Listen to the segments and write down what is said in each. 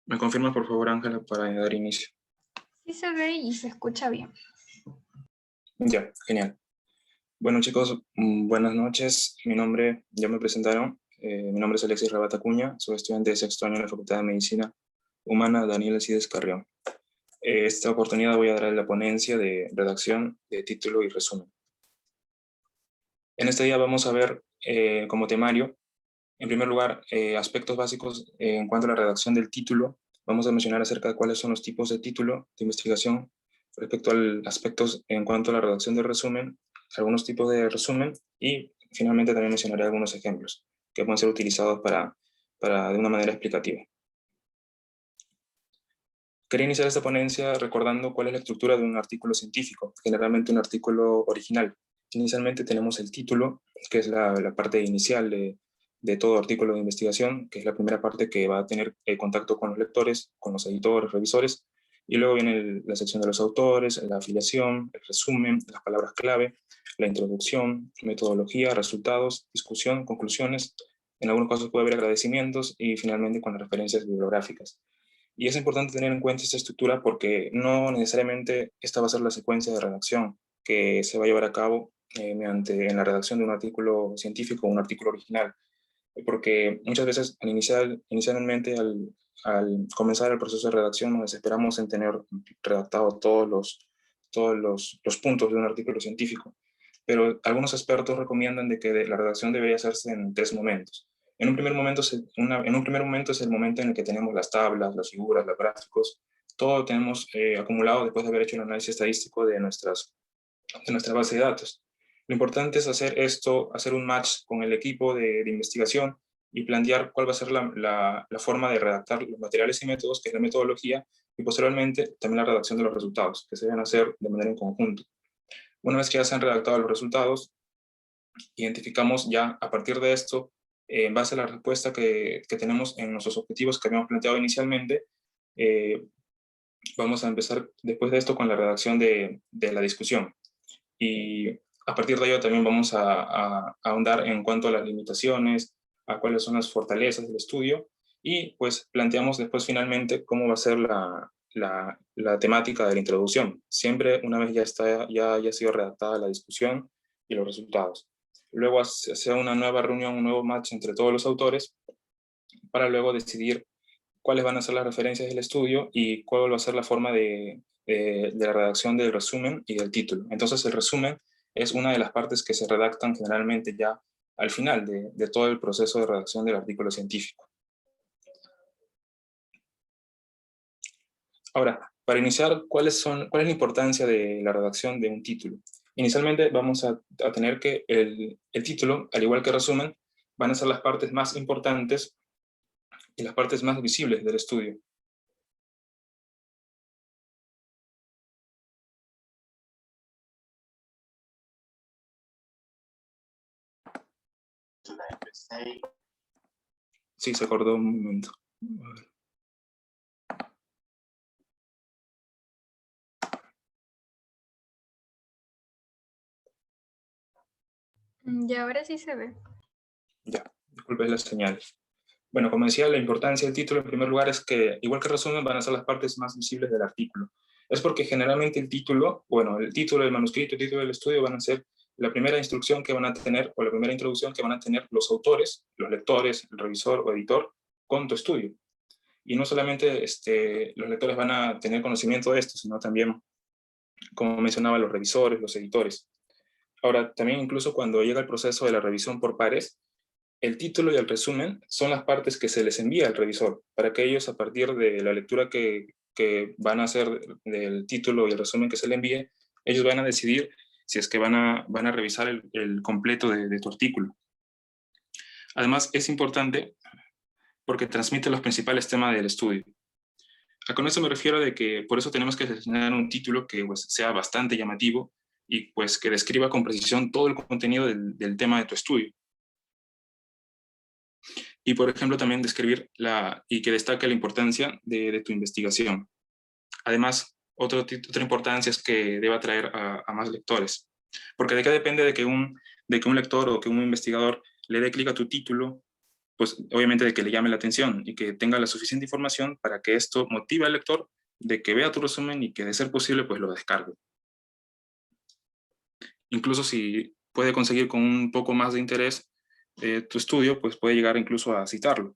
¿Me confirma, por favor, Ángela, para dar inicio? Sí se ve y se escucha bien. Ya, genial. Bueno, chicos, buenas noches. Ya me presentaron. Mi nombre es Alexis Rabata Acuña, soy estudiante de sexto año en la Facultad de Medicina Humana Daniel Alcides Carrión. Esta oportunidad voy a dar la ponencia de redacción de título y resumen. En este día vamos a ver como temario, en primer lugar, aspectos básicos en cuanto a la redacción del título. Vamos a mencionar acerca de cuáles son los tipos de título de investigación respecto a aspectos en cuanto a la redacción del resumen, algunos tipos de resumen y finalmente también mencionaré algunos ejemplos que pueden ser utilizados de una manera explicativa. Quería iniciar esta ponencia recordando cuál es la estructura de un artículo científico, generalmente un artículo original. Inicialmente tenemos el título, que es la parte inicial de todo artículo de investigación, que es la primera parte que va a tener contacto con los lectores, con los editores, revisores, y luego viene la sección de los autores, la afiliación, el resumen, las palabras clave, la introducción, metodología, resultados, discusión, conclusiones, en algunos casos puede haber agradecimientos y finalmente con las referencias bibliográficas. Y es importante tener en cuenta esta estructura porque no necesariamente esta va a ser la secuencia de redacción que se va a llevar a cabo en la redacción de un artículo científico o un artículo original, porque muchas veces inicialmente al comenzar el proceso de redacción nos esperamos en tener redactado todos los puntos de un artículo científico, pero algunos expertos recomiendan de que la redacción debería hacerse en tres momentos. En un primer momento es el momento en el que tenemos las tablas, las figuras, los gráficos, todo lo tenemos acumulado después de haber hecho el análisis estadístico de nuestra base de datos. Lo importante es hacer esto, hacer un match con el equipo de investigación y plantear cuál va a ser la forma de redactar los materiales y métodos, que es la metodología, y posteriormente también la redacción de los resultados, que se deben hacer de manera en conjunto. Una vez que ya se han redactado los resultados, identificamos ya a partir de esto, en base a la respuesta que tenemos en nuestros objetivos que habíamos planteado inicialmente, eh, vamos a empezar después de esto con la redacción de la discusión. Y a partir de ello también vamos a ahondar en cuanto a las limitaciones, a cuáles son las fortalezas del estudio, y pues planteamos después finalmente cómo va a ser la temática de la introducción, siempre una vez ya haya sido redactada la discusión y los resultados. Luego se hace una nueva reunión, un nuevo match entre todos los autores, para luego decidir cuáles van a ser las referencias del estudio y cuál va a ser la forma de la redacción del resumen y del título. Entonces el resumen es una de las partes que se redactan generalmente ya al final de todo el proceso de redacción del artículo científico. Ahora, para iniciar, ¿cuál es la importancia de la redacción de un título? Inicialmente vamos a tener que el título, al igual que el resumen, van a ser las partes más importantes y las partes más visibles del estudio. Sí, se acordó un momento. A ver. Y ahora sí se ve. Ya, disculpe las señales. Bueno, como decía, la importancia del título en primer lugar es que, igual que resumen, van a ser las partes más visibles del artículo. Es porque generalmente el título del manuscrito, el título del estudio van a ser la primera instrucción que van a tener, o la primera introducción que van a tener los autores, los lectores, el revisor o editor con tu estudio. Y no solamente los lectores van a tener conocimiento de esto, sino también, como mencionaba, los revisores, los editores. Ahora, también incluso cuando llega el proceso de la revisión por pares, el título y el resumen son las partes que se les envía al revisor, para que ellos, a partir de la lectura que van a hacer del título y el resumen que se le envíe, ellos van a decidir si es que van a revisar el completo de tu artículo. Además, es importante porque transmite los principales temas del estudio. Con eso me refiero de que por eso tenemos que seleccionar un título que pues, sea bastante llamativo y pues que describa con precisión todo el contenido del tema de tu estudio. Y, por ejemplo, también describir y que destaque la importancia de tu investigación. Además, otra importancia es que deba atraer a más lectores. Porque de qué depende de que un lector o que un investigador le dé clic a tu título pues obviamente de que le llame la atención y que tenga la suficiente información para que esto motive al lector de que vea tu resumen y que de ser posible pues lo descargue. Incluso si puede conseguir con un poco más de interés tu estudio, pues puede llegar incluso a citarlo.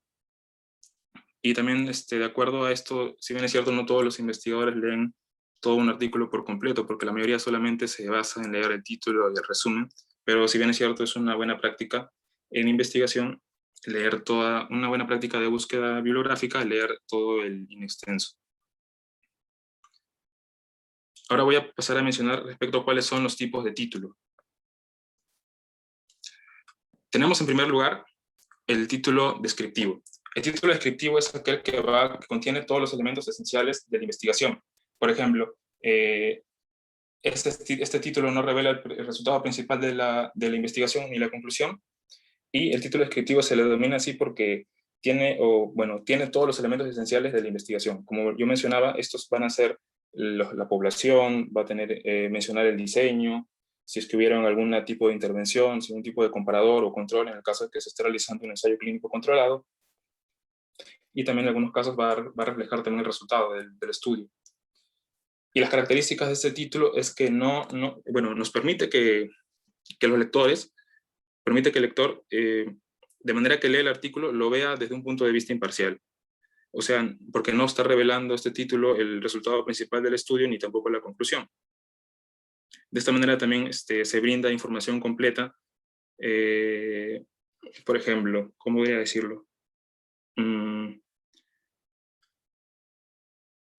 Y también, de acuerdo a esto, si bien es cierto, no todos los investigadores leen todo un artículo por completo, porque la mayoría solamente se basa en leer el título y el resumen, pero si bien es cierto, es una buena práctica en investigación leer toda, una buena práctica de búsqueda bibliográfica, leer todo el in extenso. Ahora voy a pasar a mencionar respecto a cuáles son los tipos de título. Tenemos en primer lugar el título descriptivo. El título descriptivo es aquel que contiene todos los elementos esenciales de la investigación. Por ejemplo, este título no revela el resultado principal de la investigación ni la conclusión, y el título descriptivo se le denomina así porque tiene todos los elementos esenciales de la investigación. Como yo mencionaba, estos van a ser la población, va a mencionar el diseño, si es que hubiera algún tipo de intervención, si un tipo de comparador o control en el caso de que se esté realizando un ensayo clínico controlado, y también en algunos casos va a reflejar también el resultado del estudio. Y las características de este título es que nos permite que los lectores, permite que el lector, de manera que lee el artículo, lo vea desde un punto de vista imparcial. O sea, porque no está revelando este título el resultado principal del estudio ni tampoco la conclusión. De esta manera también se brinda información completa. Por ejemplo, ¿cómo voy a decirlo?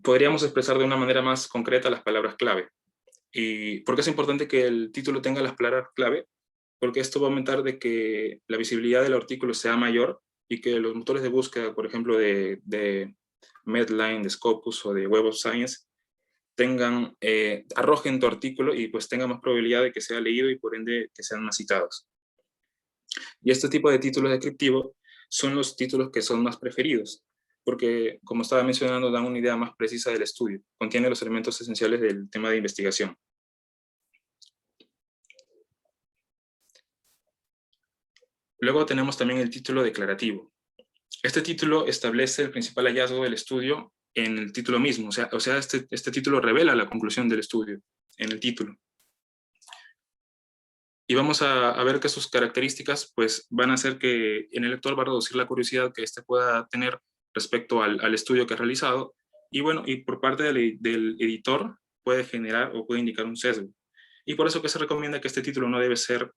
Podríamos expresar de una manera más concreta las palabras clave. ¿Y por qué es importante que el título tenga las palabras clave? Porque esto va a aumentar de que la visibilidad del artículo sea mayor y que los motores de búsqueda, por ejemplo, de Medline, de Scopus o de Web of Science, arrojen tu artículo y pues tenga más probabilidad de que sea leído y por ende que sean más citados. Y este tipo de títulos descriptivos son los títulos que son más preferidos, porque, como estaba mencionando, dan una idea más precisa del estudio, contiene los elementos esenciales del tema de investigación. Luego tenemos también el título declarativo. Este título establece el principal hallazgo del estudio en el título mismo, o sea este título revela la conclusión del estudio en el título. Y vamos a ver que sus características pues, van a hacer que en el lector va a reducir la curiosidad que éste pueda tener respecto al estudio que ha realizado. Y bueno, y por parte del editor puede generar o puede indicar un sesgo. Y por eso que se recomienda que este título no debe ser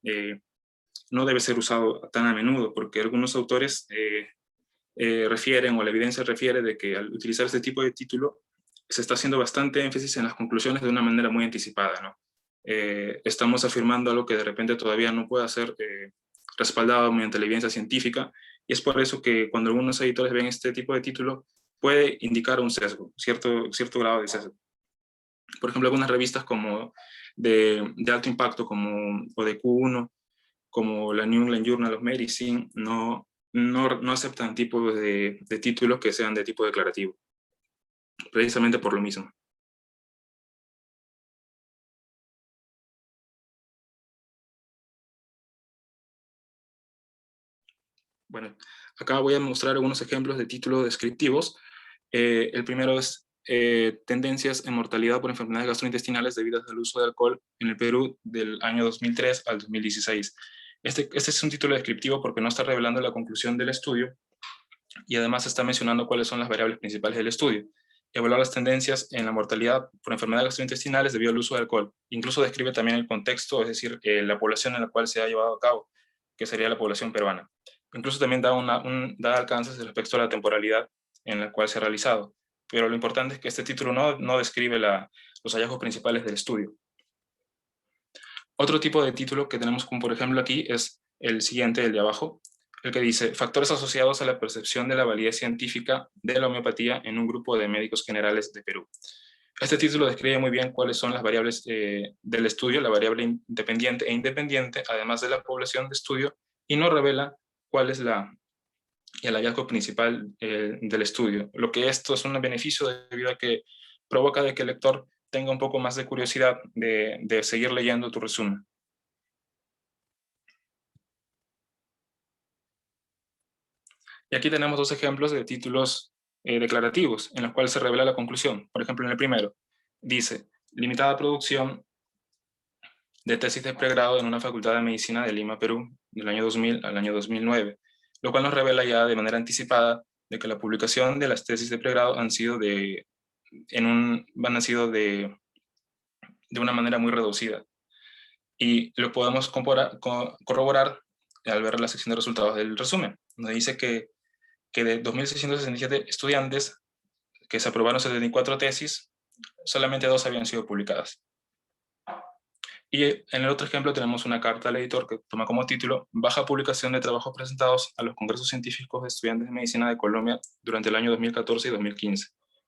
usado tan a menudo, porque algunos autores refieren, o la evidencia refiere, de que al utilizar este tipo de título se está haciendo bastante énfasis en las conclusiones de una manera muy anticipada, ¿no? Estamos afirmando algo que de repente todavía no puede ser respaldado mediante la evidencia científica, y es por eso que cuando algunos editores ven este tipo de título puede indicar un sesgo, cierto grado de sesgo. Por ejemplo, algunas revistas como de alto impacto o de Q1, como la New England Journal of Medicine, no aceptan tipos de títulos que sean de tipo declarativo, precisamente por lo mismo. Bueno, acá voy a mostrar algunos ejemplos de títulos descriptivos. El primero es tendencias en mortalidad por enfermedades gastrointestinales debidas al uso de alcohol en el Perú del año 2003 al 2016. Este es un título descriptivo porque no está revelando la conclusión del estudio y además está mencionando cuáles son las variables principales del estudio. Evaluar las tendencias en la mortalidad por enfermedades gastrointestinales debido al uso de alcohol. Incluso describe también el contexto, es decir, la población en la cual se ha llevado a cabo, que sería la población peruana. Incluso también da alcances respecto a la temporalidad en la cual se ha realizado. Pero lo importante es que este título no describe los hallazgos principales del estudio. Otro tipo de título que tenemos, como por ejemplo aquí, es el siguiente, el de abajo, el que dice factores asociados a la percepción de la validez científica de la homeopatía en un grupo de médicos generales de Perú. Este título describe muy bien cuáles son las variables del estudio, la variable independiente e independiente, además de la población de estudio, y no revela cuál es el hallazgo principal del estudio. Lo que esto es un beneficio debido a que provoca de que el lector tenga un poco más de curiosidad de seguir leyendo tu resumen. Y aquí tenemos dos ejemplos de títulos declarativos, en los cuales se revela la conclusión. Por ejemplo, en el primero, dice, limitada producción de tesis de pregrado en una facultad de medicina de Lima, Perú, del año 2000 al año 2009, lo cual nos revela ya de manera anticipada de que la publicación de las tesis de pregrado han sido de una manera muy reducida. Y lo podemos corroborar al ver la sección de resultados del resumen, donde dice que de 2.667 estudiantes que se aprobaron 74 tesis, solamente 2 habían sido publicadas. Y en el otro ejemplo tenemos una carta al editor que toma como título Baja publicación de trabajos presentados a los congresos científicos de estudiantes de medicina de Colombia durante el año 2014 y 2015.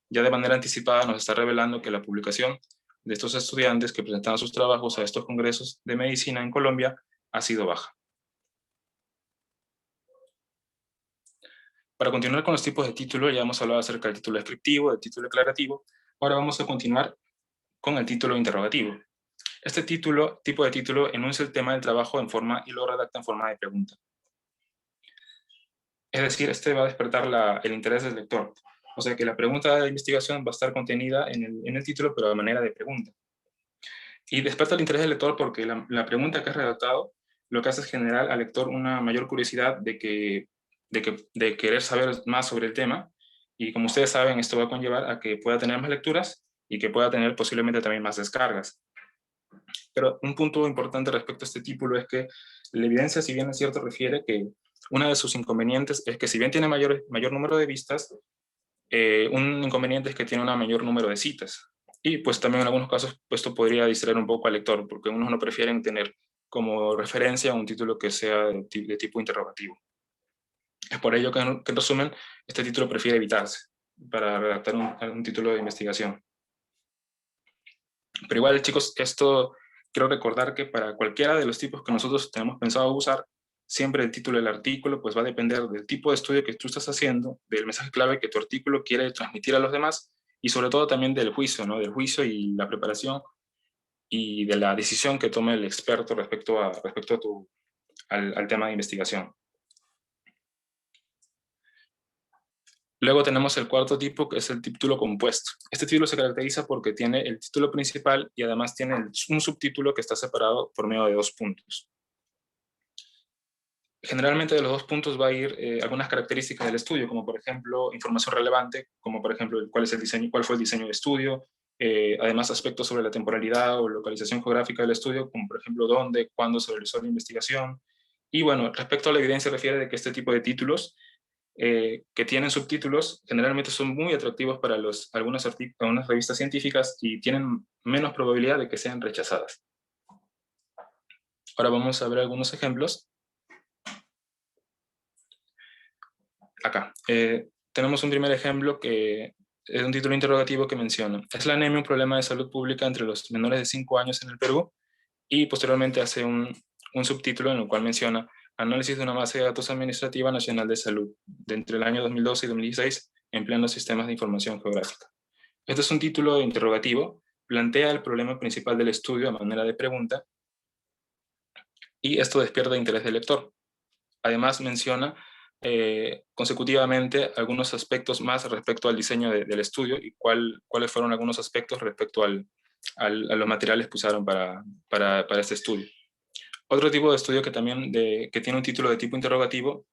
Ya de manera anticipada nos está revelando que la publicación de estos estudiantes que presentaban sus trabajos a estos congresos de medicina en Colombia ha sido baja. Para continuar con los tipos de título, ya hemos hablado acerca del título descriptivo, del título declarativo. Ahora vamos a continuar con el título interrogativo. Este tipo de título enuncia el tema del trabajo en forma y lo redacta en forma de pregunta. Es decir, este va a despertar el interés del lector. O sea que la pregunta de investigación va a estar contenida en el título, pero de manera de pregunta. Y desperta el interés del lector porque la pregunta que has redactado lo que hace es generar al lector una mayor curiosidad de querer saber más sobre el tema. Y como ustedes saben, esto va a conllevar a que pueda tener más lecturas y que pueda tener posiblemente también más descargas. Pero un punto importante respecto a este título es que la evidencia, si bien es cierto, refiere que uno de sus inconvenientes es que si bien tiene mayor número de vistas, un inconveniente es que tiene un mayor número de citas. Y pues también en algunos casos pues, esto podría distraer un poco al lector, porque unos no prefieren tener como referencia un título que sea de tipo interrogativo. Es por ello que en resumen, este título prefiere evitarse para redactar un título de investigación. Pero igual, chicos, esto quiero recordar que para cualquiera de los tipos que nosotros tenemos pensado usar, siempre el título del artículo pues va a depender del tipo de estudio que tú estás haciendo, del mensaje clave que tu artículo quiere transmitir a los demás y sobre todo también del juicio, ¿no? Del juicio y la preparación y de la decisión que tome el experto respecto al tema de investigación. Luego tenemos el cuarto tipo, que es el título compuesto. Este título se caracteriza porque tiene el título principal y además tiene un subtítulo que está separado por medio de 2 puntos. Generalmente de los 2 puntos va a ir algunas características del estudio, como por ejemplo información relevante, como por ejemplo cuál fue el diseño del estudio, además aspectos sobre la temporalidad o localización geográfica del estudio, como por ejemplo dónde, cuándo se realizó la investigación. Y bueno, respecto a la evidencia refiere de que este tipo de títulos que tienen subtítulos generalmente son muy atractivos para algunas revistas científicas y tienen menos probabilidad de que sean rechazadas. Ahora vamos a ver algunos ejemplos. Acá tenemos un primer ejemplo que es un título interrogativo que menciona: ¿es la anemia un problema de salud pública entre los menores de 5 años en el Perú? Y posteriormente hace un subtítulo en el cual menciona: análisis de una base de datos administrativa nacional de salud de entre el año 2012 y 2016 empleando sistemas de información geográfica. Este es un título interrogativo, plantea el problema principal del estudio a manera de pregunta y esto despierta interés del lector. Además menciona consecutivamente algunos aspectos más respecto al diseño del estudio y cuáles fueron algunos aspectos respecto a los materiales que usaron para este estudio. Otro tipo de estudio que también que tiene un título de tipo interrogativo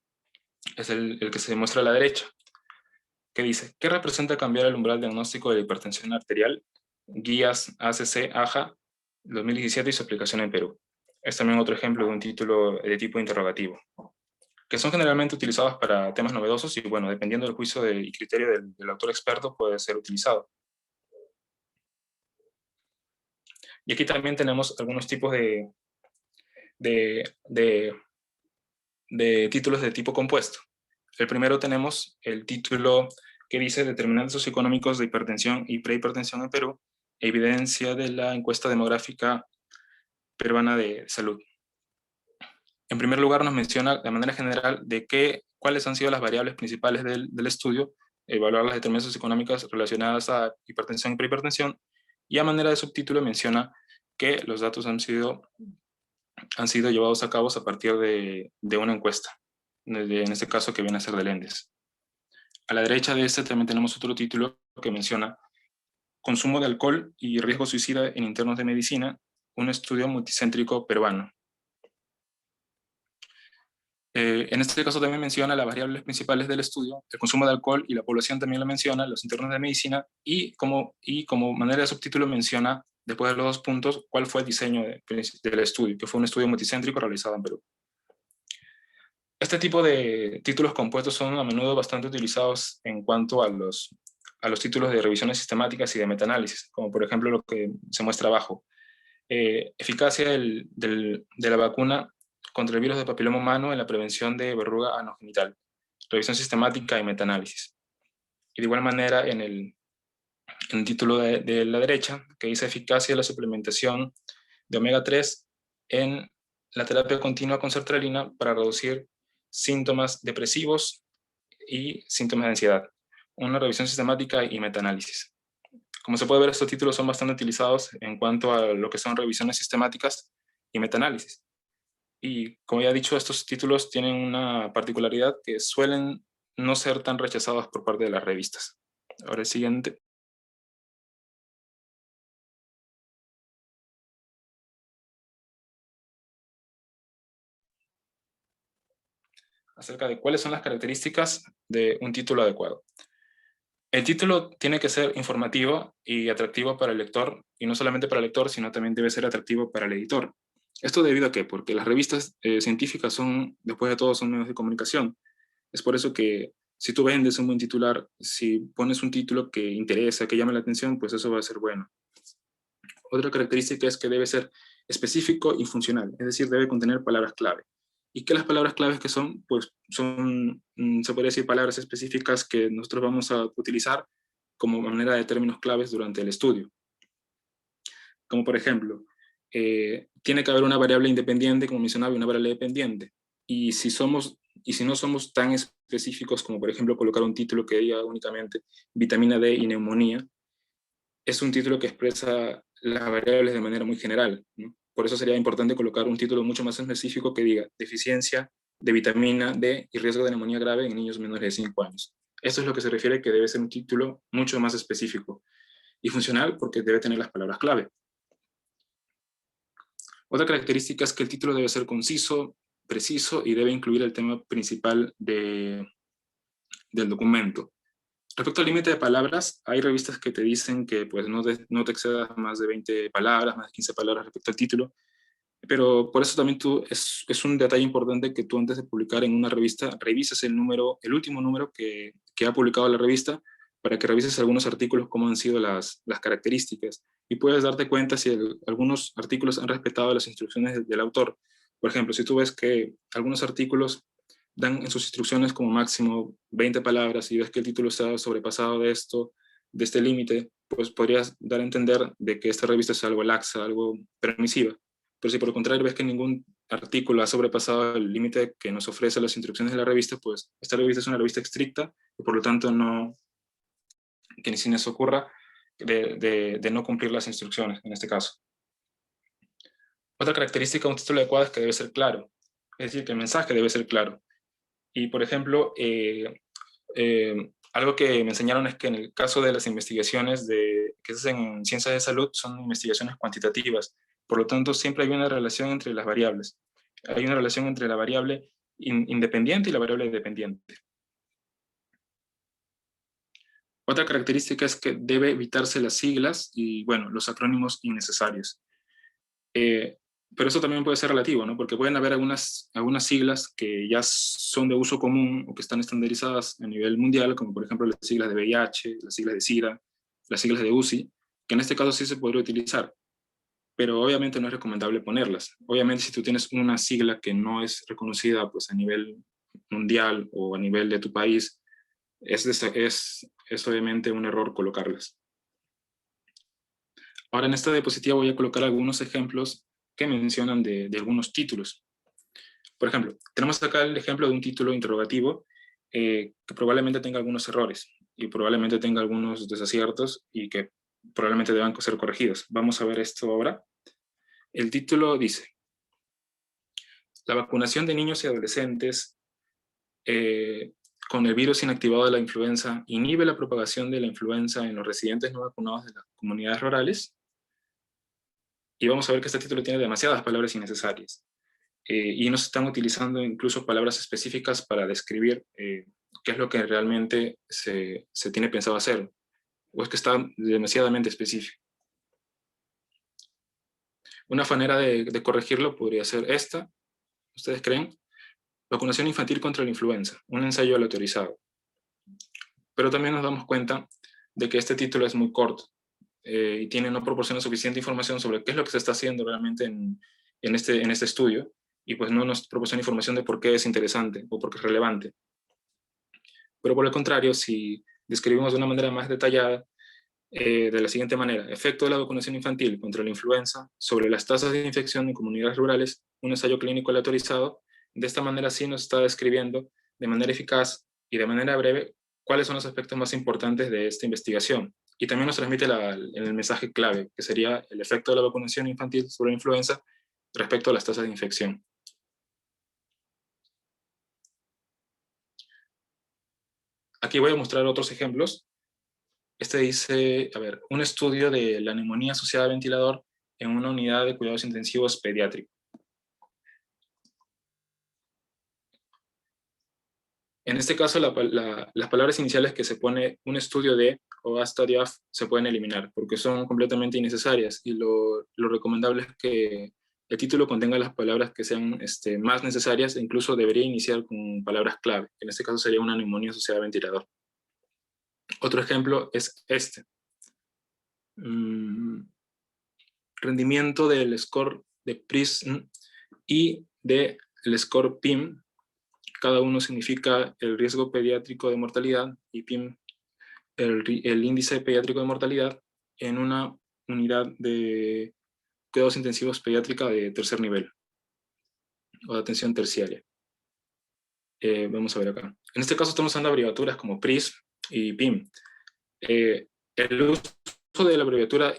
es el que se muestra a la derecha, que dice: ¿qué representa cambiar el umbral diagnóstico de la hipertensión arterial? Guías ACC-AJA 2017 y su aplicación en Perú. Es también otro ejemplo de un título de tipo interrogativo, que son generalmente utilizados para temas novedosos y, bueno, dependiendo del juicio y criterio del autor experto, puede ser utilizado. Y aquí también tenemos algunos tipos de títulos de tipo compuesto. El primero tenemos el título que dice: determinantes socioeconómicos de hipertensión y prehipertensión en Perú, evidencia de la encuesta demográfica peruana de salud. En primer lugar, nos menciona de manera general cuáles han sido las variables principales del estudio, evaluar las determinaciones socioeconómicas relacionadas a hipertensión y prehipertensión, y a manera de subtítulo menciona que los datos han sido llevados a cabo a partir de una encuesta en este caso que viene a ser de Lendes. A la derecha de este también tenemos otro título que menciona Consumo de alcohol y riesgo suicida en internos de medicina, un estudio multicéntrico peruano. En este caso también menciona las variables principales del estudio, el consumo de alcohol y la población también lo menciona, los internos de medicina, y como manera de subtítulo menciona, después de los 2 puntos, cuál fue el diseño del estudio, que fue un estudio multicéntrico realizado en Perú. Este tipo de títulos compuestos son a menudo bastante utilizados en cuanto a los títulos de revisiones sistemáticas y de metaanálisis, como por ejemplo lo que se muestra abajo. Eficacia de la vacuna contra el virus de papiloma humano en la prevención de verruga anogenital, revisión sistemática y metaanálisis. Y de igual manera en el título de la derecha, que dice eficacia de la suplementación de omega 3 en la terapia continua con sertralina para reducir síntomas depresivos y síntomas de ansiedad, una revisión sistemática y metaanálisis. Como se puede ver, estos títulos son bastante utilizados en cuanto a lo que son revisiones sistemáticas y metaanálisis. Y como ya he dicho, estos títulos tienen una particularidad que suelen no ser tan rechazados por parte de las revistas. Ahora el siguiente. Acerca de cuáles son las características de un título adecuado. El título tiene que ser informativo y atractivo para el lector, y no solamente para el lector, sino también debe ser atractivo para el editor. ¿Esto debido a qué? Porque las revistas científicas son, después de todo, son medios de comunicación. Es por eso que si tú vendes un buen titular, si pones un título que interesa, que llame la atención, pues eso va a ser bueno. Otra característica es que debe ser específico y funcional, es decir, debe contener palabras clave. ¿Y qué las palabras claves que son? Pues son, se podría decir, palabras específicas que nosotros vamos a utilizar como manera de términos claves durante el estudio. Como por ejemplo, tiene que haber una variable independiente, como mencionaba, y una variable dependiente. Y si no somos tan específicos como por ejemplo colocar un título que diga únicamente vitamina D y neumonía, es un título que expresa las variables de manera muy general, ¿no? Por eso sería importante colocar un título mucho más específico que diga deficiencia de vitamina D y riesgo de neumonía grave en niños menores de 5 años. Esto es lo que se refiere que debe ser un título mucho más específico y funcional porque debe tener las palabras clave. Otra característica es que el título debe ser conciso, preciso y debe incluir el tema principal del documento. Respecto al límite de palabras, hay revistas que te dicen que pues, no te excedas más de 20 palabras, más de 15 palabras respecto al título, pero por eso también es un detalle importante que tú antes de publicar en una revista revises el último número que ha publicado la revista, para que revises algunos artículos, cómo han sido las características, y puedes darte cuenta si algunos artículos han respetado las instrucciones del autor. Por ejemplo, si tú ves que algunos artículos dan en sus instrucciones como máximo 20 palabras y ves que el título está sobrepasado de este límite, pues podrías dar a entender de que esta revista es algo laxa, algo permisiva. Pero si por el contrario ves que ningún artículo ha sobrepasado el límite que nos ofrece las instrucciones de la revista, pues esta revista es una revista estricta y por lo tanto que ni se nos ocurra de no cumplir las instrucciones en este caso. Otra característica de un título adecuado es que debe ser claro, es decir, que el mensaje debe ser claro. Y por ejemplo, algo que me enseñaron es que en el caso de las investigaciones que se hacen en ciencias de salud son investigaciones cuantitativas. Por lo tanto, siempre hay una relación entre las variables. Hay una relación entre la variable independiente y la variable dependiente. Otra característica es que debe evitarse las siglas y, bueno, los acrónimos innecesarios. Pero eso también puede ser relativo, ¿no? Porque pueden haber algunas siglas que ya son de uso común o que están estandarizadas a nivel mundial, como por ejemplo las siglas de VIH, las siglas de SIDA, las siglas de UCI, que en este caso sí se podría utilizar, pero obviamente no es recomendable ponerlas. Obviamente si tú tienes una sigla que no es reconocida pues, a nivel mundial o a nivel de tu país, es obviamente un error colocarlas. Ahora en esta diapositiva voy a colocar algunos ejemplos que mencionan de algunos títulos. Por ejemplo, tenemos acá el ejemplo de un título interrogativo que probablemente tenga algunos errores y probablemente tenga algunos desaciertos y que probablemente deban ser corregidos. Vamos a ver esto ahora. El título dice: la vacunación de niños y adolescentes con el virus inactivado de la influenza inhibe la propagación de la influenza en los residentes no vacunados de las comunidades rurales. Y vamos a ver que este título tiene demasiadas palabras innecesarias. Y no se están utilizando incluso palabras específicas para describir qué es lo que realmente se tiene pensado hacer, o es que está demasiadamente específico. Una manera de corregirlo podría ser esta, ¿ustedes creen? Vacunación infantil contra la influenza, un ensayo aleatorizado. Pero también nos damos cuenta de que este título es muy corto y no proporciona suficiente información sobre qué es lo que se está haciendo realmente en este estudio, y pues no nos proporciona información de por qué es interesante o por qué es relevante. Pero por el contrario, si describimos de una manera más detallada, de la siguiente manera: efecto de la vacunación infantil contra la influenza sobre las tasas de infección en comunidades rurales, un ensayo clínico aleatorizado. De esta manera sí nos está describiendo de manera eficaz y de manera breve cuáles son los aspectos más importantes de esta investigación. Y también nos transmite el mensaje clave, que sería el efecto de la vacunación infantil sobre la influenza respecto a las tasas de infección. Aquí voy a mostrar otros ejemplos. Este dice, a ver, un estudio de la neumonía asociada a ventilador en una unidad de cuidados intensivos pediátricos. En este caso, las palabras iniciales que se pone un estudio de o a study of se pueden eliminar porque son completamente innecesarias, y lo recomendable es que el título contenga las palabras que sean más necesarias, e incluso debería iniciar con palabras clave. En este caso sería una neumonía asociada a ventilador. Otro ejemplo es este. Rendimiento del score de PRISM y del score PIM. Cada uno significa el riesgo pediátrico de mortalidad, y PIM el índice pediátrico de mortalidad en una unidad de cuidados intensivos pediátrica de tercer nivel o de atención terciaria. Vamos a ver acá. En este caso estamos usando abreviaturas como PRISM y PIM. El uso de la abreviatura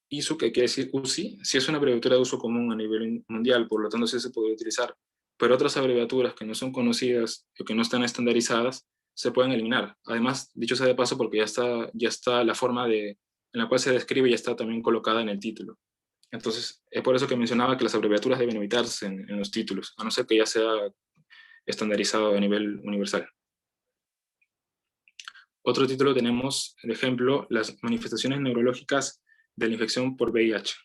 ISU, que quiere decir UCI, sí es una abreviatura de uso común a nivel mundial, por lo tanto sí se puede utilizar. Pero otras abreviaturas que no son conocidas o que no están estandarizadas se pueden eliminar. Además, dicho sea de paso, porque ya está la forma en la cual se describe, ya está también colocada en el título. Entonces, es por eso que mencionaba que las abreviaturas deben evitarse en los títulos, a no ser que ya sea estandarizado a nivel universal. Otro título tenemos, de ejemplo, las manifestaciones neurológicas de la infección por VIH.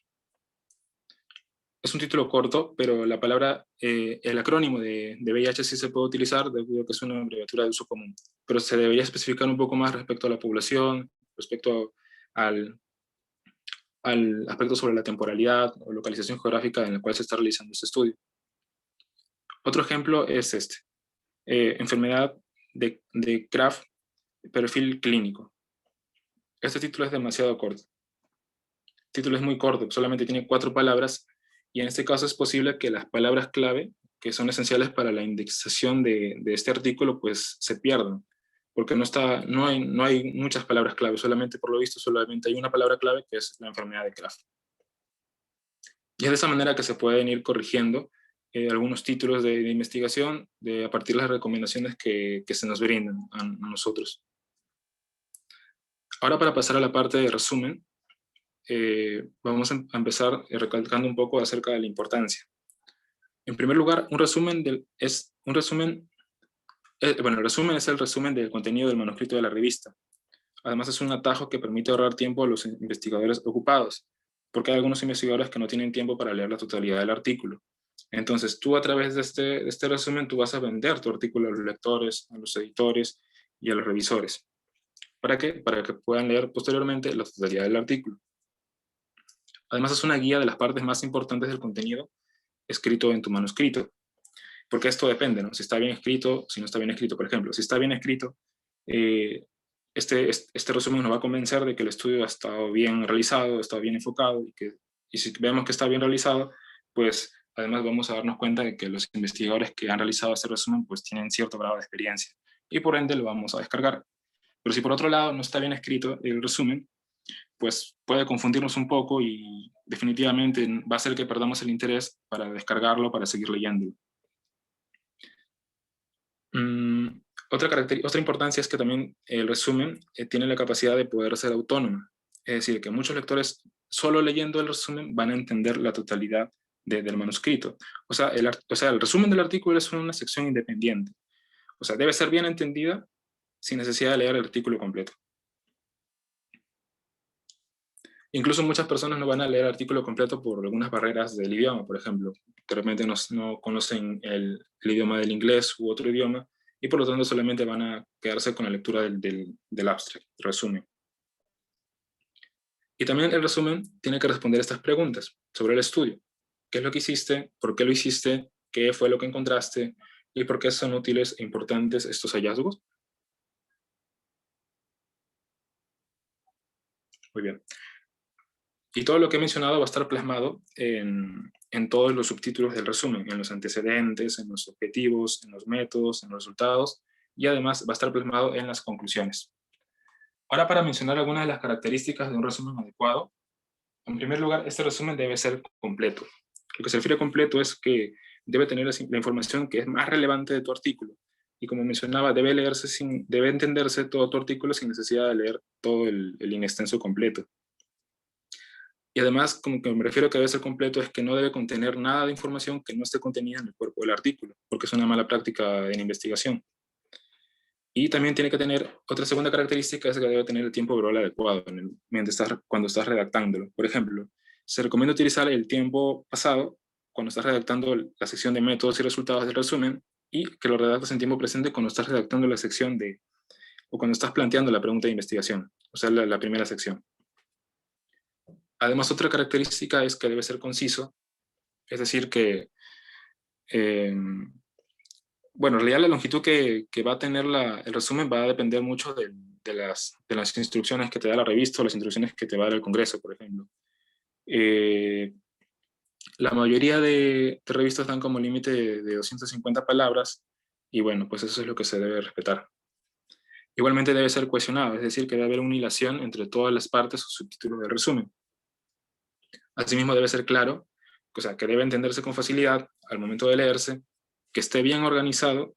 Es un título corto, pero la palabra, el acrónimo de VIH sí se puede utilizar, debido a que es una abreviatura de uso común, pero se debería especificar un poco más respecto a la población, respecto al aspecto sobre la temporalidad o localización geográfica en la cual se está realizando este estudio. Otro ejemplo es este, enfermedad de Kraft, perfil clínico. Este título es demasiado corto. El título es muy corto, solamente tiene 4 palabras, y en este caso es posible que las palabras clave, que son esenciales para la indexación de este artículo, pues se pierdan, porque no hay muchas palabras clave, solamente por lo visto solamente hay una palabra clave, que es la enfermedad de Kraft. Y es de esa manera que se pueden ir corrigiendo algunos títulos de investigación a partir de las recomendaciones que se nos brindan a nosotros. Ahora, para pasar a la parte de resumen, vamos a empezar recalcando un poco acerca de la importancia. En primer lugar, el resumen es el resumen del contenido del manuscrito de la revista. Además, es un atajo que permite ahorrar tiempo a los investigadores ocupados, porque hay algunos investigadores que no tienen tiempo para leer la totalidad del artículo. Entonces, tú, a través de este resumen, tú vas a vender tu artículo a los lectores, a los editores y a los revisores. ¿Para qué? Para que puedan leer posteriormente la totalidad del artículo. Además, es una guía de las partes más importantes del contenido escrito en tu manuscrito, porque esto depende, ¿no? Si está bien escrito, si no está bien escrito. Por ejemplo, si está bien escrito, este resumen nos va a convencer de que el estudio ha estado bien realizado, ha estado bien enfocado, y si vemos que está bien realizado, pues además vamos a darnos cuenta de que los investigadores que han realizado este resumen pues tienen cierto grado de experiencia, y por ende lo vamos a descargar. Pero si por otro lado no está bien escrito el resumen, pues puede confundirnos un poco y definitivamente va a hacer que perdamos el interés para descargarlo, para seguir leyéndolo. Mm, otra importancia es que también el resumen tiene la capacidad de poder ser autónomo. Es decir, que muchos lectores, solo leyendo el resumen, van a entender la totalidad del manuscrito. O sea, el resumen del artículo es una sección independiente. O sea, debe ser bien entendida sin necesidad de leer el artículo completo. Incluso muchas personas no van a leer el artículo completo por algunas barreras del idioma, por ejemplo. De repente no conocen el idioma del inglés u otro idioma, y por lo tanto solamente van a quedarse con la lectura del abstract, el resumen. Y también el resumen tiene que responder estas preguntas sobre el estudio. ¿Qué es lo que hiciste? ¿Por qué lo hiciste? ¿Qué fue lo que encontraste? ¿Y por qué son útiles e importantes estos hallazgos? Muy bien. Y todo lo que he mencionado va a estar plasmado en todos los subtítulos del resumen, en los antecedentes, en los objetivos, en los métodos, en los resultados, y además va a estar plasmado en las conclusiones. Ahora, para mencionar algunas de las características de un resumen adecuado, en primer lugar, este resumen debe ser completo. Lo que se refiere a completo es que debe tener la información que es más relevante de tu artículo. Y como mencionaba, debe entenderse todo tu artículo sin necesidad de leer todo el inextenso completo. Y además, como que me refiero a que debe ser completo, es que no debe contener nada de información que no esté contenida en el cuerpo del artículo, porque es una mala práctica en investigación. Y también tiene que tener, otra segunda característica es que debe tener el tiempo verbal adecuado cuando estás redactándolo. Por ejemplo, se recomienda utilizar el tiempo pasado cuando estás redactando la sección de métodos y resultados del resumen, y que lo redactes en tiempo presente cuando estás redactando la sección o cuando estás planteando la pregunta de investigación, o sea, la primera sección. Además, otra característica es que debe ser conciso, es decir, eh, bueno, en realidad la longitud que va a tener el resumen va a depender mucho de las instrucciones que te da la revista o las instrucciones que te va a dar el Congreso, por ejemplo. Eh, la mayoría de revistas dan como límite de 250 palabras, y bueno, pues eso es lo que se debe respetar. Igualmente debe ser cohesionado, es decir, que debe haber una hilación entre todas las partes o subtítulos del resumen. Asimismo debe ser claro, o sea, que debe entenderse con facilidad al momento de leerse, que esté bien organizado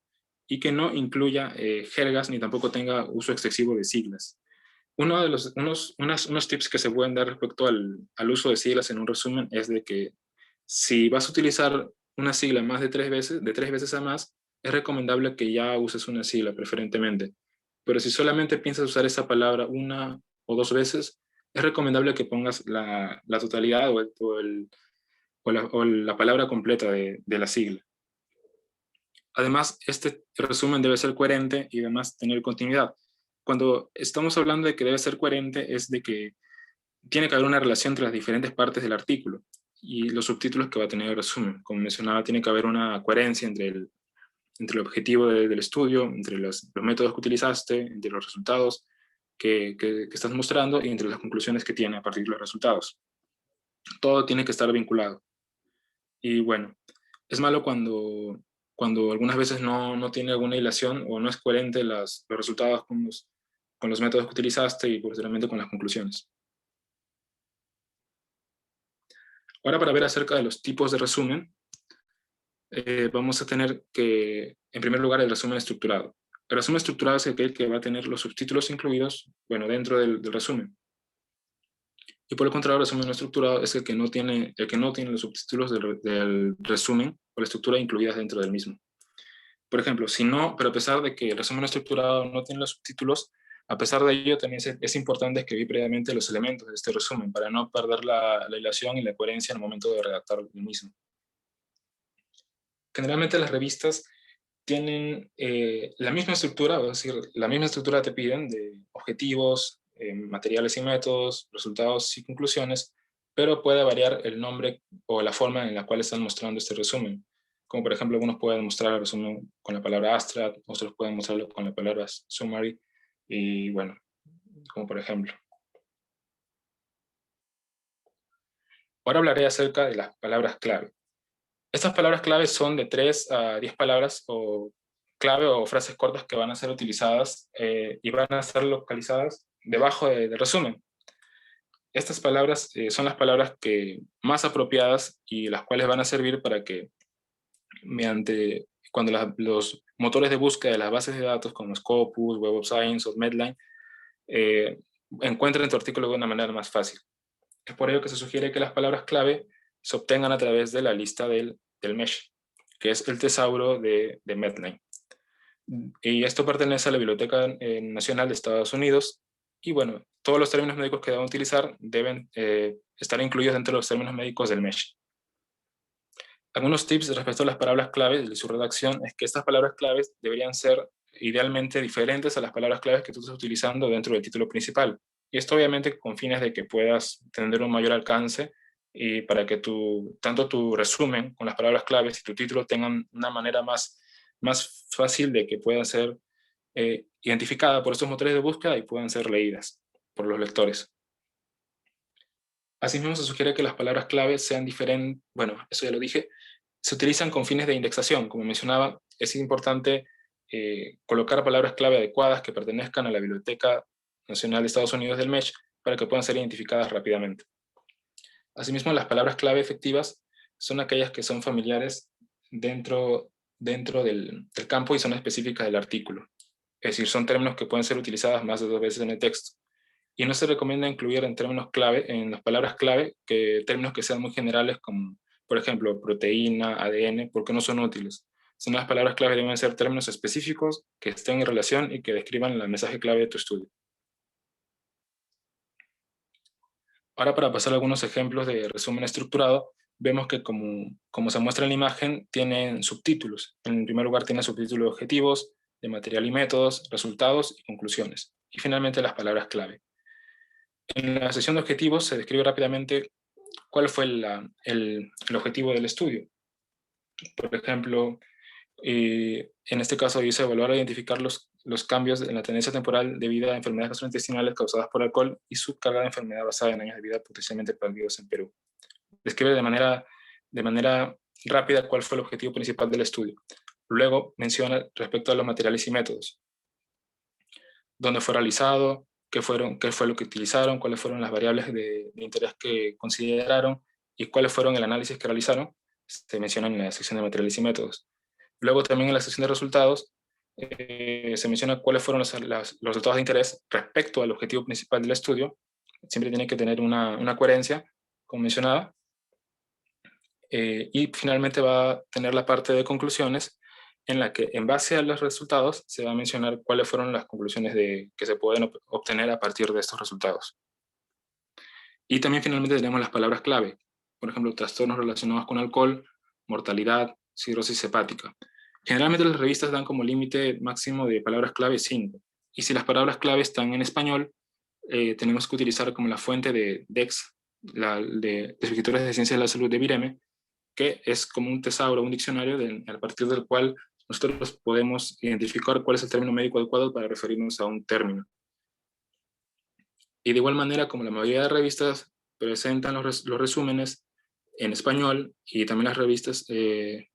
y que no incluya jergas ni tampoco tenga uso excesivo de siglas. Unos tips que se pueden dar respecto al uso de siglas en un resumen es de que si vas a utilizar una sigla más de tres veces a más, es recomendable que ya uses una sigla preferentemente. Pero si solamente piensas usar esa palabra una o dos veces, es recomendable que pongas la totalidad o la palabra completa de la sigla. Además, este resumen debe ser coherente y además tener continuidad. Cuando estamos hablando de que debe ser coherente, es de que tiene que haber una relación entre las diferentes partes del artículo y los subtítulos que va a tener el resumen. Como mencionaba, tiene que haber una coherencia entre el objetivo del estudio, entre los métodos que utilizaste, entre los resultados que estás mostrando y entre las conclusiones que tiene a partir de los resultados. Todo tiene que estar vinculado. Y bueno, es malo cuando algunas veces no tiene alguna hilación o no es coherente los resultados con los métodos que utilizaste y posteriormente con las conclusiones. Ahora, para ver acerca de los tipos de resumen, vamos a tener que, en primer lugar, el resumen estructurado. El resumen estructurado es aquel que va a tener los subtítulos incluidos, bueno, dentro del resumen. Y por el contrario, el resumen no estructurado es el que no tiene los subtítulos del resumen o la estructura incluidas dentro del mismo. Por ejemplo, pero a pesar de que el resumen estructurado no tiene los subtítulos, a pesar de ello también es importante escribir previamente los elementos de este resumen para no perder la hilación y la coherencia en el momento de redactar el mismo. Generalmente las revistas tienen la misma estructura, es decir, la misma estructura te piden de objetivos, materiales y métodos, resultados y conclusiones, pero puede variar el nombre o la forma en la cual están mostrando este resumen. Como por ejemplo, algunos pueden mostrar el resumen con la palabra abstract, otros pueden mostrarlo con la palabra summary, y bueno, como por ejemplo. Ahora hablaré acerca de las palabras clave. Estas palabras clave son de 3 a 10 palabras o clave o frases cortas que van a ser utilizadas y van a ser localizadas debajo del resumen. Estas palabras son las palabras más apropiadas y las cuales van a servir para que mediante cuando los motores de búsqueda de las bases de datos como Scopus, Web of Science o Medline encuentren tu artículo de una manera más fácil. Es por ello que se sugiere que las palabras clave se obtengan a través de la lista del mesh, que es el tesauro de Medline. Y esto pertenece a la Biblioteca Nacional de Estados Unidos. Y bueno, todos los términos médicos que deban utilizar deben estar incluidos dentro de los términos médicos del mesh. Algunos tips respecto a las palabras claves y su redacción es que estas palabras claves deberían ser idealmente diferentes a las palabras claves que tú estás utilizando dentro del título principal. Y esto obviamente con fines de que puedas tener un mayor alcance y para que tanto tu resumen con las palabras claves y tu título tengan una manera más fácil de que puedan ser identificadas por estos motores de búsqueda y puedan ser leídas por los lectores. Asimismo, se sugiere que las palabras claves sean diferentes, bueno, eso ya lo dije, se utilizan con fines de indexación. Como mencionaba, es importante colocar palabras clave adecuadas que pertenezcan a la Biblioteca Nacional de Estados Unidos del MESH para que puedan ser identificadas rápidamente. Asimismo, las palabras clave efectivas son aquellas que son familiares dentro del campo y son específicas del artículo. Es decir, son términos que pueden ser utilizadas más de 2 veces en el texto. Y no se recomienda incluir en términos clave, en las palabras clave, que términos que sean muy generales como, por ejemplo, proteína, ADN, porque no son útiles. Son las palabras clave deben ser términos específicos que estén en relación y que describan el mensaje clave de tu estudio. Ahora, para pasar a algunos ejemplos de resumen estructurado, vemos que como se muestra en la imagen, tienen subtítulos. En primer lugar, tiene subtítulos de objetivos, de material y métodos, resultados y conclusiones. Y finalmente, las palabras clave. En la sesión de objetivos se describe rápidamente cuál fue el objetivo del estudio. Por ejemplo, en este caso dice evaluar e identificar los cambios en la tendencia temporal debido a enfermedades gastrointestinales causadas por alcohol y su carga de enfermedad basada en años de vida potencialmente perdidos en Perú. Describe de manera rápida cuál fue el objetivo principal del estudio. Luego menciona respecto a los materiales y métodos, dónde fue realizado, qué fue lo que utilizaron, cuáles fueron las variables de interés que consideraron y cuáles fueron el análisis que realizaron. Se mencionan en la sección de materiales y métodos. Luego también en la sección de resultados se menciona cuáles fueron los resultados de interés respecto al objetivo principal del estudio. Siempre tiene que tener una coherencia, como mencionaba. Y finalmente va a tener la parte de conclusiones, en la que en base a los resultados se va a mencionar cuáles fueron las conclusiones que se pueden obtener a partir de estos resultados. Y también finalmente tenemos las palabras clave, por ejemplo, trastornos relacionados con alcohol, mortalidad, cirrosis hepática. Generalmente las revistas dan como límite máximo de palabras clave 5, y si las palabras clave están en español, tenemos que utilizar como la fuente de DEX, de Escritores de Ciencias de la Salud de Vireme, que es como un tesauro, un diccionario a partir del cual nosotros podemos identificar cuál es el término médico adecuado para referirnos a un término. Y de igual manera, como la mayoría de revistas presentan los resúmenes en español y también las revistas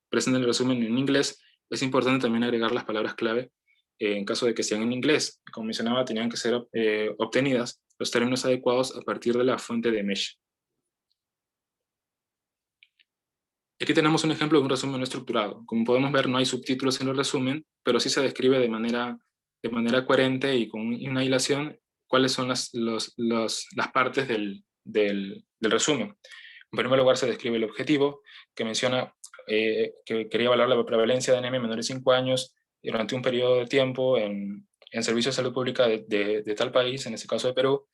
presentan el resumen en inglés, es importante también agregar las palabras clave en caso de que sean en inglés. Como mencionaba, tenían que ser obtenidas los términos adecuados a partir de la fuente de MESH. Aquí tenemos un ejemplo de un resumen no estructurado. Como podemos ver, no hay subtítulos en el resumen, pero sí se describe de manera coherente y con una hilación cuáles son las partes del resumen. En primer lugar, se describe el objetivo, que menciona que quería evaluar la prevalencia de anemia en menores de 5 años durante un periodo de tiempo en servicios de salud pública de tal país, en este caso de Perú,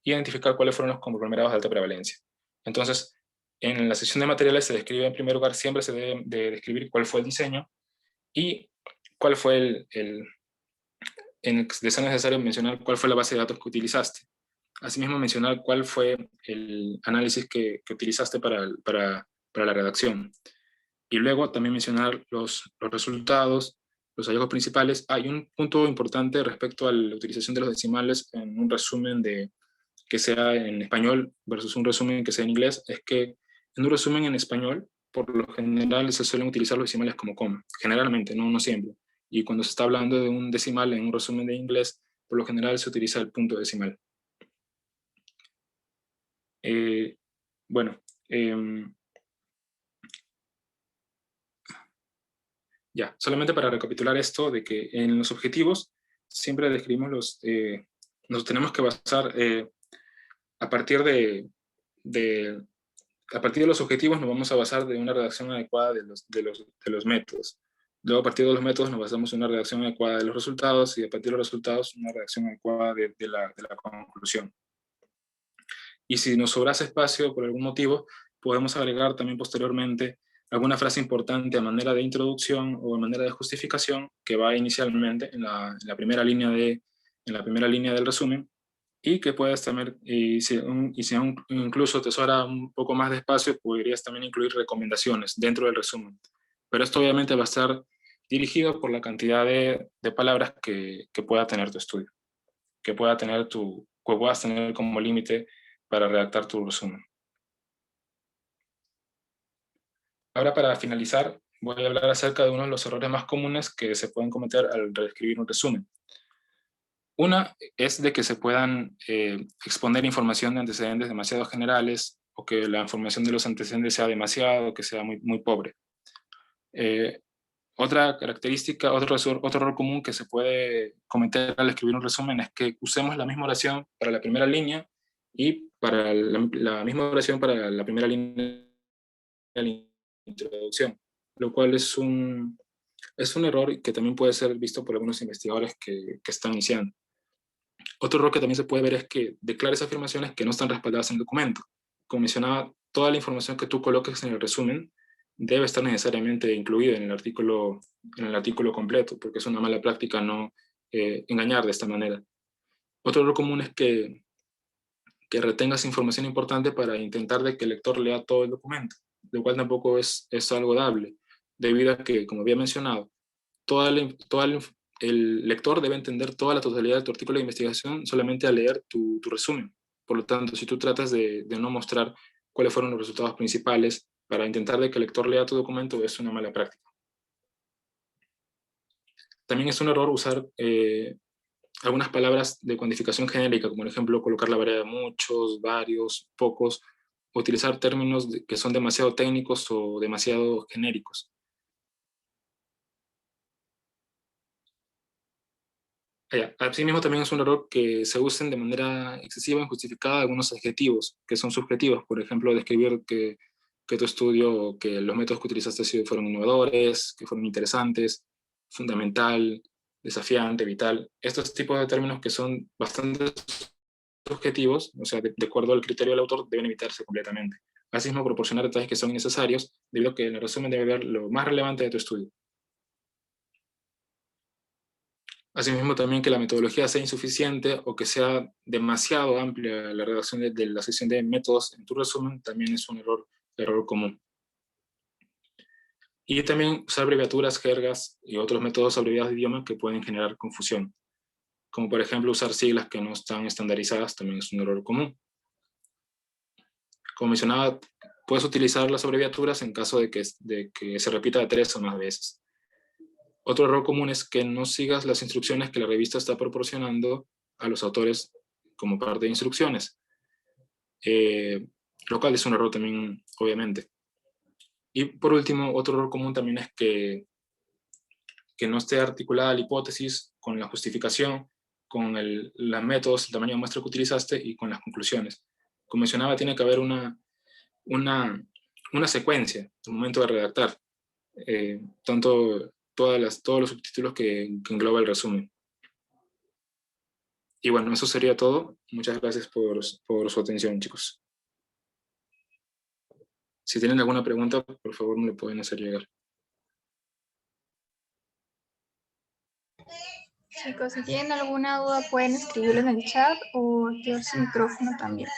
y identificar cuáles fueron los conglomerados de alta prevalencia. Entonces, en la sección de materiales se describe en primer lugar, siempre se debe de describir cuál fue el diseño y cuál fue de ser necesario mencionar cuál fue la base de datos que utilizaste. Asimismo, mencionar cuál fue el análisis que utilizaste para la redacción. Y luego también mencionar los resultados, los hallazgos principales. Hay un punto importante respecto a la utilización de los decimales en un resumen que sea en español versus un resumen que sea en inglés, es que en un resumen en español, por lo general se suelen utilizar los decimales como coma, generalmente, no siempre. Y cuando se está hablando de un decimal en un resumen de inglés, por lo general se utiliza el punto decimal. Bueno, Ya, solamente para recapitular esto, de que en los objetivos siempre describimos nos tenemos que basar a partir de, a partir de los objetivos nos vamos a basar de una redacción adecuada de los métodos. Luego, a partir de los métodos, nos basamos en una redacción adecuada de los resultados y a partir de los resultados, una redacción adecuada de la conclusión. Y si nos sobrase espacio por algún motivo, podemos agregar también posteriormente alguna frase importante a manera de introducción o a manera de justificación que va inicialmente en la primera línea en la primera línea del resumen y que puedes también, y si aún incluso te sobra un poco más de espacio, podrías también incluir recomendaciones dentro del resumen. Pero esto obviamente va a estar dirigido por la cantidad de palabras que pueda tener tu estudio, que puedas tener como límite para redactar tu resumen. Ahora, para finalizar, voy a hablar acerca de uno de los errores más comunes que se pueden cometer al reescribir un resumen. Una es de que se puedan exponer información de antecedentes demasiado generales o que la información de los antecedentes sea demasiado, que sea muy pobre. Otra característica, otro error común que se puede cometer al escribir un resumen es que usemos la misma oración para la primera línea y para la misma oración para la primera línea de la introducción, lo cual es un error que también puede ser visto por algunos investigadores que están iniciando. Otro error que también se puede ver es que declares afirmaciones que no están respaldadas en el documento. Como mencionaba, toda la información que tú coloques en el resumen debe estar necesariamente incluida en el artículo completo, porque es una mala práctica no engañar de esta manera. Otro error común es que retengas información importante para intentar de que el lector lea todo el documento, lo cual tampoco es algo dable, debido a que, como había mencionado, el lector debe entender toda la totalidad de tu artículo de investigación solamente al leer tu resumen. Por lo tanto, si tú tratas de no mostrar cuáles fueron los resultados principales para intentar de que el lector lea tu documento, es una mala práctica. También es un error usar algunas palabras de cuantificación genérica, como por ejemplo colocar la variedad de muchos, varios, pocos, utilizar términos que son demasiado técnicos o demasiado genéricos. Asimismo, también es un error que se usen de manera excesiva e injustificada algunos adjetivos que son subjetivos. Por ejemplo, describir que tu estudio, que los métodos que utilizaste fueron innovadores, que fueron interesantes, fundamental, desafiante, vital. Estos tipos de términos que son bastante subjetivos, o sea, de acuerdo al criterio del autor, deben evitarse completamente. Asimismo, proporcionar detalles que son innecesarios, debido a que en el resumen debe ver lo más relevante de tu estudio. Asimismo, también que la metodología sea insuficiente o que sea demasiado amplia la redacción de la sección de métodos en tu resumen, también es un error común. Y también usar abreviaturas, jergas y otros métodos abreviados de idioma que pueden generar confusión. Como por ejemplo usar siglas que no están estandarizadas, también es un error común. Como mencionaba, puedes utilizar las abreviaturas en caso de que se repita de 3 o más veces. Otro error común es que no sigas las instrucciones que la revista está proporcionando a los autores como parte de instrucciones, lo cual es un error también, obviamente. Y por último, otro error común también es que no esté articulada la hipótesis con la justificación, con los métodos, el tamaño de muestra que utilizaste y con las conclusiones. Como mencionaba, tiene que haber una secuencia al momento de redactar, todos los subtítulos que engloba el resumen. Y bueno, eso sería todo. Muchas gracias por su atención, chicos. Si tienen alguna pregunta, por favor me lo pueden hacer llegar. Chicos, si tienen alguna duda pueden escribirlo en el chat o activar su micrófono también.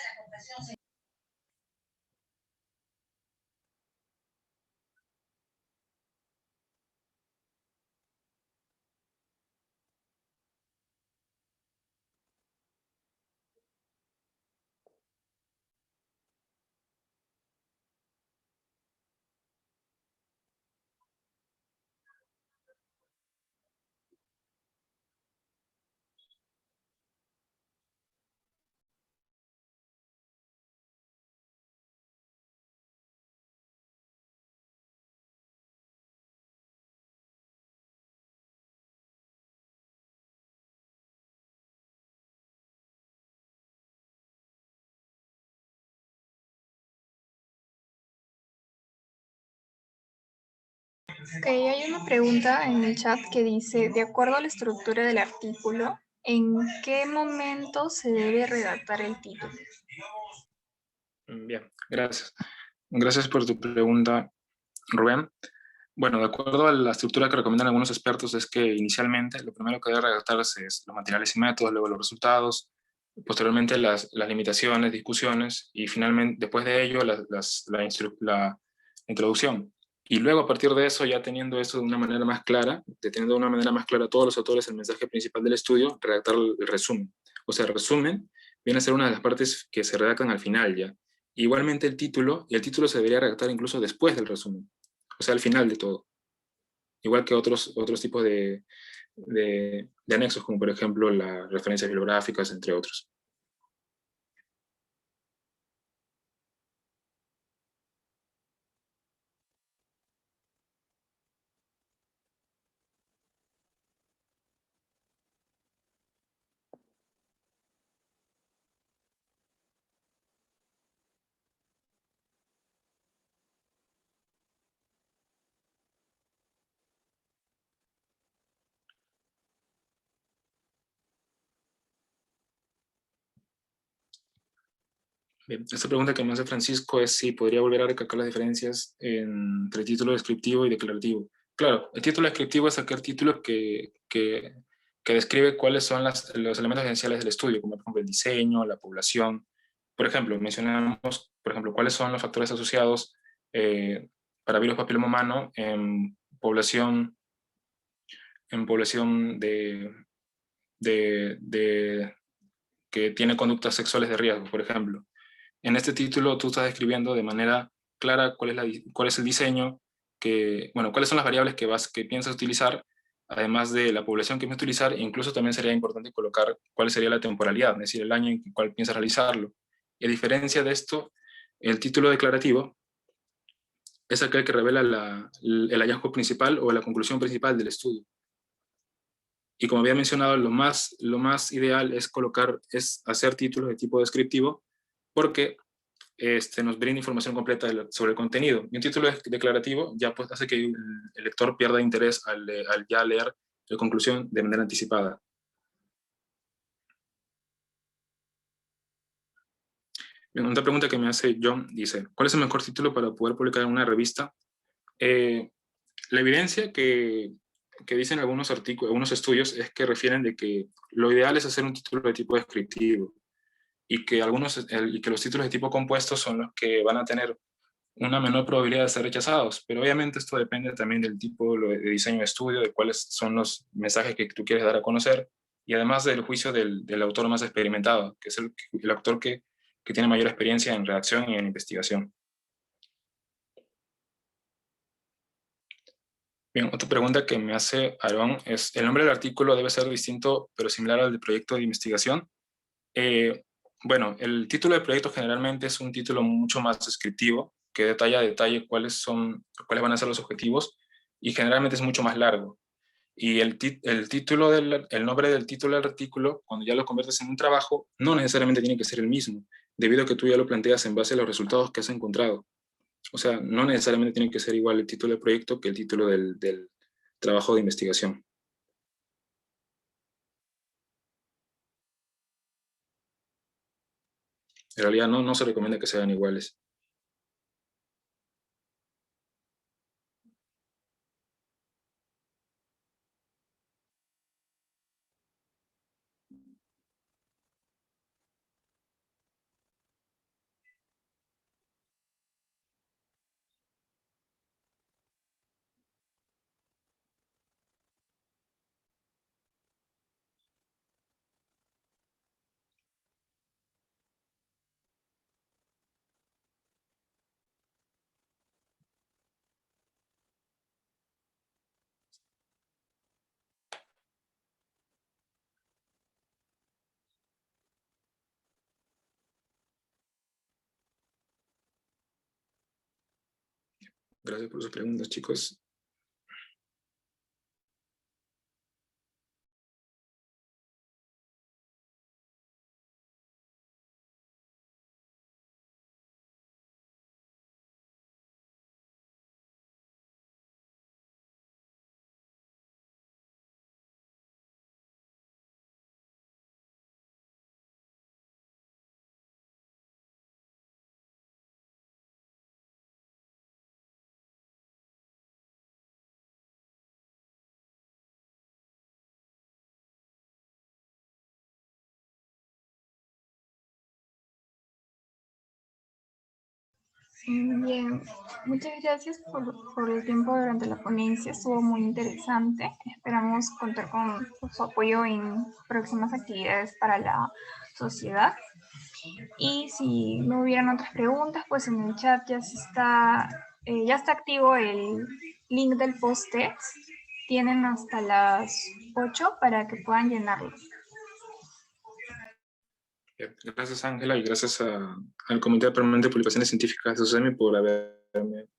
Ok, hay una pregunta en el chat que dice, de acuerdo a la estructura del artículo, ¿en qué momento se debe redactar el título? Bien, gracias. Gracias por tu pregunta, Rubén. Bueno, de acuerdo a la estructura que recomiendan algunos expertos es que inicialmente lo primero que debe redactarse es los materiales y métodos, luego los resultados, posteriormente las limitaciones, discusiones y finalmente después de ello la introducción. Y luego a partir de eso, ya teniendo eso de una manera más clara, teniendo de una manera más clara a todos los autores el mensaje principal del estudio, redactar el resumen. O sea, el resumen viene a ser una de las partes que se redactan al final ya. Igualmente el título se debería redactar incluso después del resumen, o sea, al final de todo. Igual que otros tipos de anexos, como por ejemplo las referencias bibliográficas, entre otros. Bien, esta pregunta que me hace Francisco es si podría volver a recalcar las diferencias entre título descriptivo y declarativo. Claro, el título descriptivo es aquel título que describe cuáles son los elementos esenciales del estudio, como por ejemplo el diseño, la población. Por ejemplo, mencionamos, por ejemplo, cuáles son los factores asociados para virus papiloma humano en población de que tiene conductas sexuales de riesgo, por ejemplo. En este título tú estás describiendo de manera clara cuál es el diseño, bueno, cuáles son las variables que piensas utilizar, además de la población que piensas utilizar, e incluso también sería importante colocar cuál sería la temporalidad, es decir, el año en el cual piensas realizarlo. Y a diferencia de esto, el título declarativo es aquel que revela el hallazgo principal o la conclusión principal del estudio. Y como había mencionado, lo más ideal es hacer títulos de tipo descriptivo, porque nos brinda información completa sobre el contenido. Y un título declarativo ya pues, hace que el lector pierda interés al ya leer la conclusión de manera anticipada. Bien, otra pregunta que me hace John dice, ¿cuál es el mejor título para poder publicar en una revista? La evidencia que dicen algunos artículos, algunos estudios es que refieren de que lo ideal es hacer un título de tipo descriptivo y que los títulos de tipo compuesto son los que van a tener una menor probabilidad de ser rechazados, pero obviamente esto depende también del tipo de diseño de estudio, de cuáles son los mensajes que tú quieres dar a conocer, y además del juicio del autor más experimentado, que es el autor que tiene mayor experiencia en redacción y en investigación. Bien, otra pregunta que me hace Aarón es, ¿el nombre del artículo debe ser distinto pero similar al del proyecto de investigación? Eh, bueno, el título del proyecto generalmente es un título mucho más descriptivo, que detalla a detalle cuáles van a ser los objetivos, y generalmente es mucho más largo. Y el nombre del título del artículo, cuando ya lo conviertes en un trabajo, no necesariamente tiene que ser el mismo, debido a que tú ya lo planteas en base a los resultados que has encontrado. O sea, no necesariamente tiene que ser igual el título del proyecto que el título del trabajo de investigación. En realidad no se recomienda que sean iguales. Gracias por sus preguntas, chicos. Bien, muchas gracias por el tiempo durante la ponencia, estuvo muy interesante. Esperamos contar con su apoyo en próximas actividades para la sociedad. Y si no hubieran otras preguntas, pues en el chat ya está activo el link del post-it. Tienen hasta las 8 para que puedan llenarlo. Gracias, Ángela, y gracias al Comité Permanente de Publicaciones Científicas de SOSEMI por haberme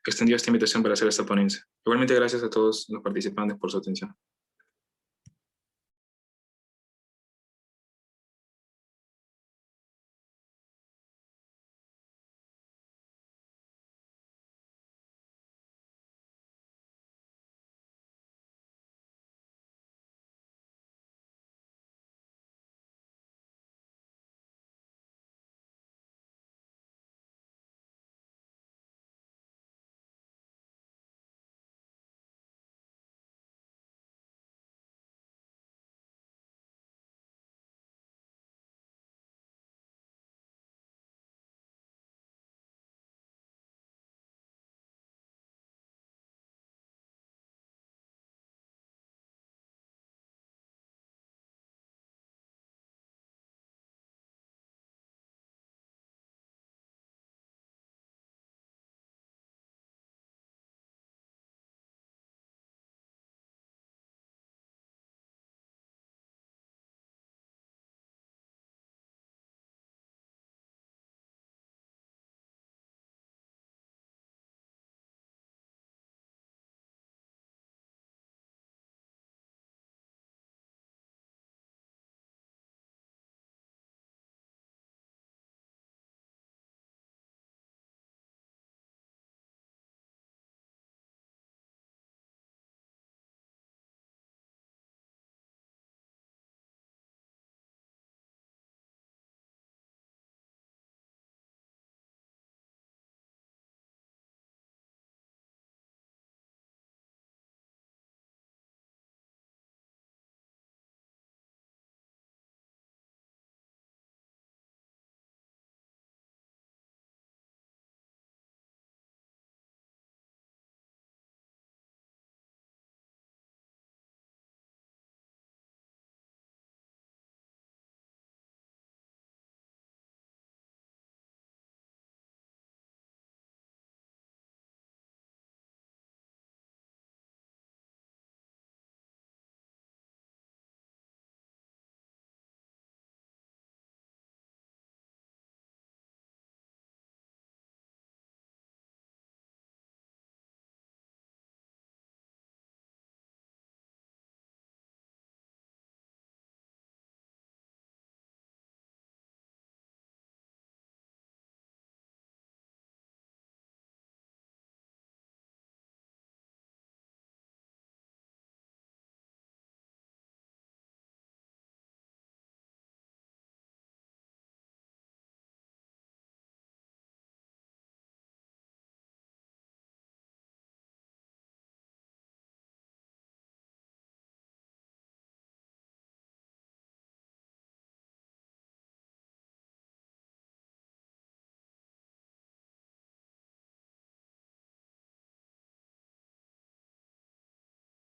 extendido esta invitación para hacer esta ponencia. Igualmente, gracias a todos los participantes por su atención.